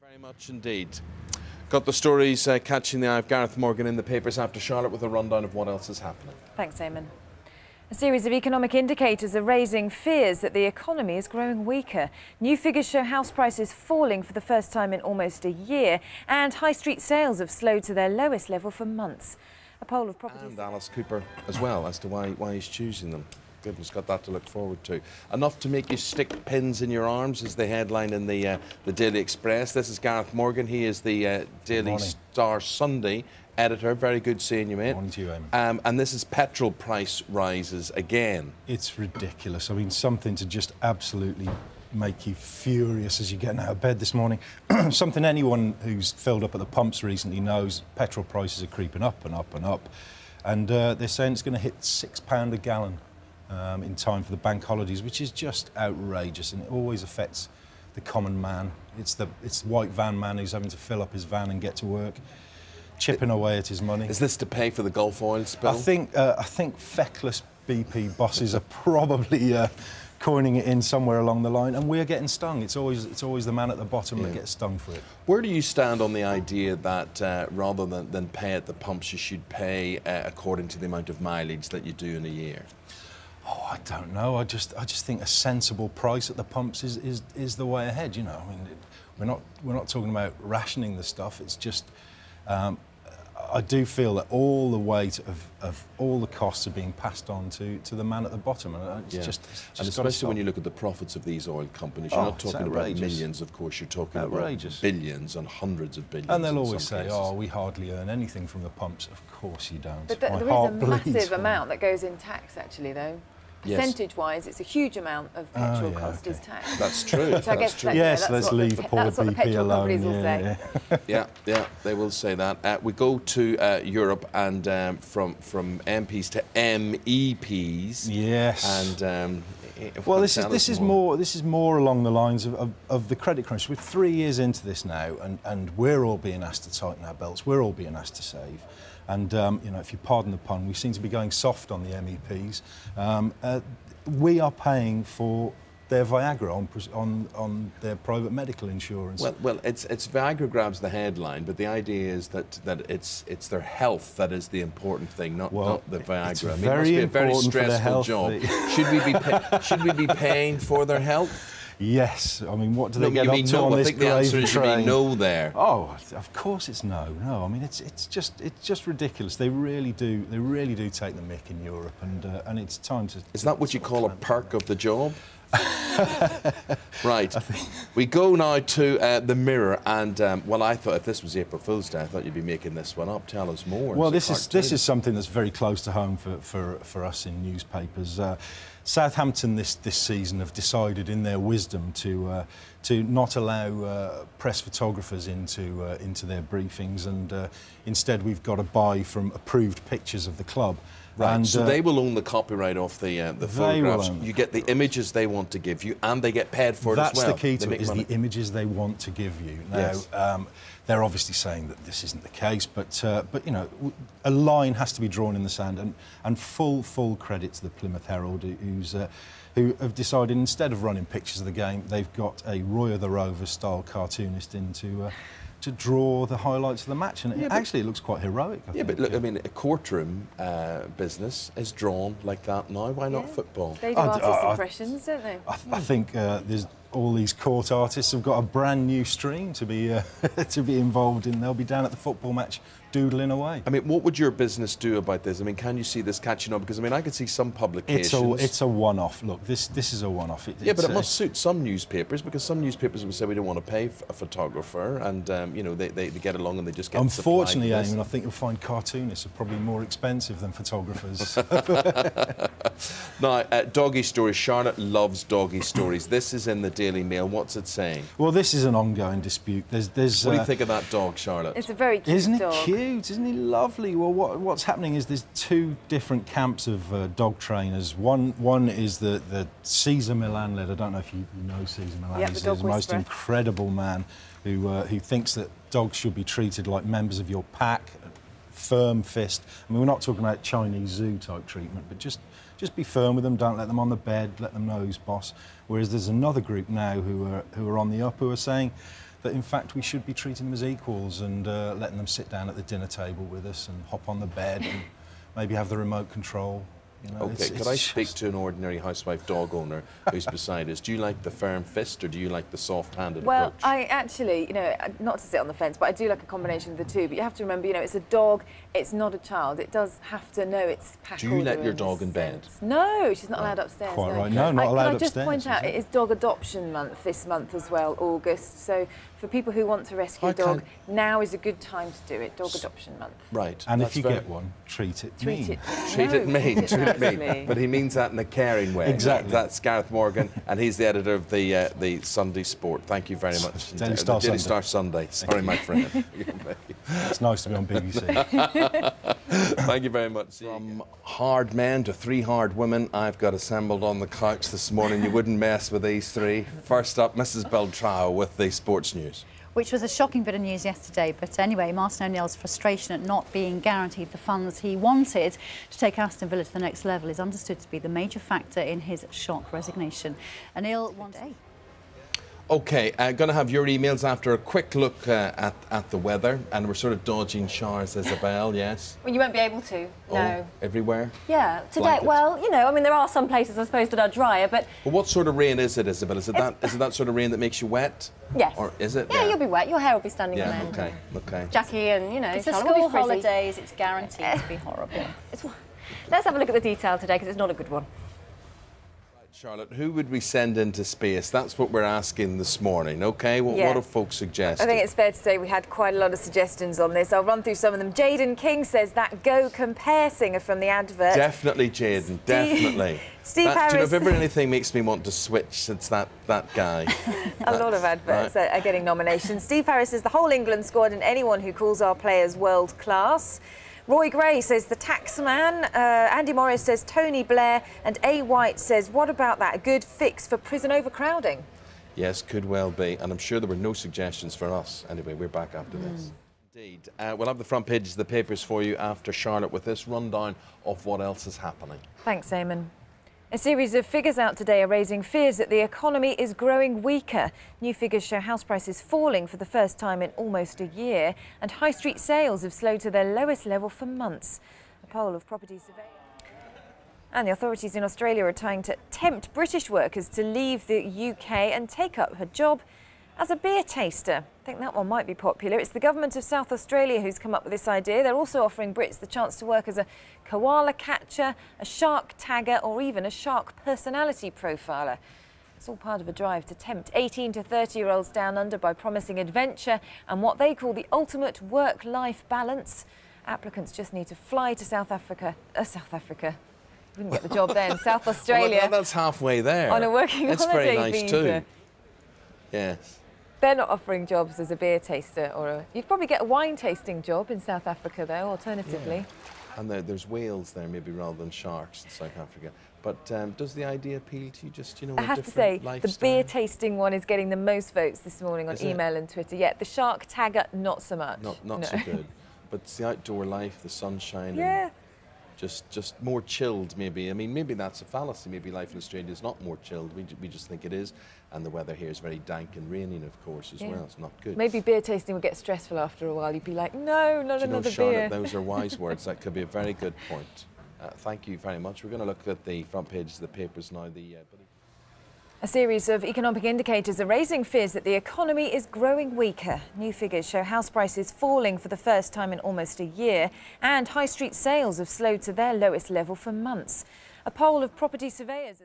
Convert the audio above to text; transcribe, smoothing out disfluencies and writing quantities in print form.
Very much indeed. Got the stories catching the eye of Gareth Morgan in the papers after Charlotte with a rundown of what else is happening. Thanks, Eamon. A series of economic indicators are raising fears that the economy is growing weaker. New figures show house prices falling for the first time in almost a year, and high street sales have slowed to their lowest level for months. A poll of properties... And Alice Cooper as well, as to why he's choosing them. Goodness, got that to look forward to. Enough to make you stick pins in your arms is the headline in the Daily Express. This is Gareth Morgan. He is the Daily Star Sunday editor. Very good seeing you, mate. Morning to you, Eamon. And this is petrol price rises again. It's ridiculous. I mean, something to just absolutely make you furious as you're getting out of bed this morning. Something anyone who's filled up at the pumps recently knows. Petrol prices are creeping up and up and up. And they're saying it's going to hit £6 a gallon in time for the bank holidays, which is just outrageous, and it always affects the common man. It's the white van man who's having to fill up his van and get to work, chipping away at his money. Is this to pay for the Gulf oil spill? I think feckless BP bosses are probably coining it in somewhere along the line, and we're getting stung. It's always the man at the bottom that gets stung for it. Where do you stand on the idea that rather than pay at the pumps, you should pay according to the amount of mileage that you do in a year? Oh, I don't know. I just think a sensible price at the pumps is the way ahead. You know, I mean, we're not talking about rationing the stuff. It's just I do feel that all the weight of all the costs are being passed on to the man at the bottom, and it's just and especially when you look at the profits of these oil companies, you're not talking about millions, of course. You're talking about billions and hundreds of billions. And they'll always say, "Oh, we hardly earn anything from the pumps." Of course you don't. But there is a massive amount that goes in tax, actually, though. Percentage-wise, it's a huge amount of petrol cost is tax. That's true. So I guess true. Yes, let's leave poor BP alone. Yeah, they will say that. We go to Europe and from MPs to MEPs. Yes. And well, this is more along the lines of the credit crunch. We're 3 years into this now, and we're all being asked to tighten our belts. We're all being asked to save. And, you know, if you pardon the pun, we seem to be going soft on the MEPs. We are paying for their Viagra on their private medical insurance. Well, it's Viagra grabs the headline, but the idea is that it's their health that is the important thing, not the Viagra. It's it must be a very stressful job. Should we be paying for their health? Yes. I mean, what do they get up to on this gravy train? I think the answer is no there. Oh, of course it's no. No, I mean it's just ridiculous. They really do take the mick in Europe, and it's time to. Is that what you call a perk of the job? Right. We go now to the Mirror, and well, I thought if this was April Fool's Day, I thought you'd be making this one up. Tell us more. Well, this is something that's very close to home for us in newspapers. Southampton this season have decided, in their wisdom, to not allow press photographers into their briefings, and instead we've got to buy from approved pictures of the club. Right, and, so they will own the copyright off the photographs. You get the images they want to give you, and they get paid for it as well. That's the key to it, is the images they want to give you. Now, they're obviously saying that this isn't the case, but you know, a line has to be drawn in the sand, and full credit to the Plymouth Herald, who have decided, instead of running pictures of the game, they've got a Roy of the Rovers style cartoonist in to draw the highlights of the match, and it looks quite heroic. I think. But look, I mean, a courtroom business is drawn like that now. Why not football? They do artist impressions, don't they? I think there's all these court artists have got a brand new stream to be involved in. They'll be down at the football match doodling away. I mean, what would your business do about this? I mean, can you see this catching on? Because I mean, I could see some publications. It's a one-off. Look, this is a one-off. Yeah, but it must suit some newspapers, because some newspapers will say we don't want to pay a photographer, and you know, they get along and they just get. Unfortunately, Eamon, I think you'll find cartoonists are probably more expensive than photographers. Now, doggy stories. Charlotte loves doggy stories. This is in the Daily Mail. What's it saying? Well, this is an ongoing dispute. There's what do you think of that dog, Charlotte? It's a very cute dog. Isn't it cute? Isn't he lovely? Well, what's happening is there's two different camps of dog trainers. One is the Cesar Millan led. I don't know if you know Cesar Millan. Yep, He's the most incredible man who thinks that dogs should be treated like members of your pack. Firm fist. I mean, we're not talking about Chinese zoo type treatment, but just be firm with them. Don't let them on the bed. Let them know who's boss. Whereas there's another group now who are on the up, who are saying but in fact we should be treating them as equals and letting them sit down at the dinner table with us and hop on the bed and maybe have the remote control. You know, okay, could I speak to an ordinary housewife dog owner who's beside us? Do you like the firm fist or do you like the soft-handed approach? Well, I actually, you know, not to sit on the fence, but I do like a combination of the two. But you have to remember, you know, it's a dog, it's not a child. It does have to know its pack order. Do you let your dog in bed? bed? No, she's not allowed upstairs. Quite no. right. No, not allowed upstairs. Can I just point out, it is dog adoption month this month as well, August. So for people who want to rescue a dog, now is a good time to do it, dog adoption month. Right. And if you get one, treat it mean. Treat it mean. But he means that in a caring way. Exactly. That's Gareth Morgan, and he's the editor of the Sunday Sport. Thank you very much. Daily Star Sunday. Sorry, my friend. It's nice to be on BBC. Thank you very much. From hard men to three hard women, I've got assembled on the couch this morning. You wouldn't mess with these three. First up, Mrs. Beltrao with the sports news. Which was a shocking bit of news yesterday. But anyway, Martin O'Neill's frustration at not being guaranteed the funds he wanted to take Aston Villa to the next level is understood to be the major factor in his shock resignation. O'Neill wants... OK, going to have your emails after a quick look at the weather, and we're sort of dodging showers, Isabel, yes? Well, you won't be able to, no. Oh, everywhere? Yeah, today, Blankets. well, you know, I mean, there are some places, I suppose, that are drier, but... Well, what sort of rain is it, Isabel? Is it that sort of rain that makes you wet? Yes. Or is it? Yeah, you'll be wet. Your hair will be standing on end. OK, OK. Jackie and, you know, It's the Charlotte will school be frizzy. holidays, it's guaranteed to be horrible. Let's have a look at the detail today, because it's not a good one. Charlotte, who would we send into space? That's what we're asking this morning, OK? What have folks suggested? I think it's fair to say we had quite a lot of suggestions on this. I'll run through some of them. Jaden King says that Go Compare singer from the advert. Definitely, Jaden, definitely. Steve Harris. Do you know, if ever anything makes me want to switch, it's that guy. A lot of adverts are getting nominations. Steve Harris says the whole England squad and anyone who calls our players world class. Roy Gray says the taxman. Andy Morris says Tony Blair. And A. White says, what about that? A good fix for prison overcrowding? Yes, could well be. And I'm sure there were no suggestions for us. Anyway, we're back after this. Indeed. We'll have the front pages of the papers for you after Charlotte with this rundown of what else is happening. Thanks, Eamon. A series of figures out today are raising fears that the economy is growing weaker. New figures show house prices falling for the first time in almost a year, and high street sales have slowed to their lowest level for months. A poll of property surveyors. And the authorities in Australia are trying to tempt British workers to leave the UK and take up a job as a beer taster. I think that one might be popular. It's the government of South Australia who's come up with this idea. They're also offering Brits the chance to work as a koala catcher, a shark tagger, or even a shark personality profiler. It's all part of a drive to tempt 18 to 30-year-olds down under by promising adventure and what they call the ultimate work-life balance. Applicants just need to fly to South Africa. You wouldn't get the job then. South Australia. Well, that's halfway there. On a working That's holiday very nice visa. too. Yes. They're not offering jobs as a beer taster you'd probably get a wine tasting job in South Africa though, alternatively. Yeah. And there's whales there maybe rather than sharks in South Africa. But does the idea appeal to you, just, you know, I have to say, the beer tasting one is getting the most votes this morning on email and Twitter. Yeah, the shark tagger, not so much. Not so good. But it's the outdoor life, the sunshine. Yeah. And just more chilled, maybe. I mean, maybe that's a fallacy. Maybe life in Australia is not more chilled. We just think it is. And the weather here is very dank and raining, of course, as well. It's not good. Maybe beer tasting would get stressful after a while. You'd be like, no, not another Charlotte, beer. Those are wise words. That could be a very good point. Thank you very much. We're going to look at the front pages of the papers now. A series of economic indicators are raising fears that the economy is growing weaker. New figures show house prices falling for the first time in almost a year, and high street sales have slowed to their lowest level for months. A poll of property surveyors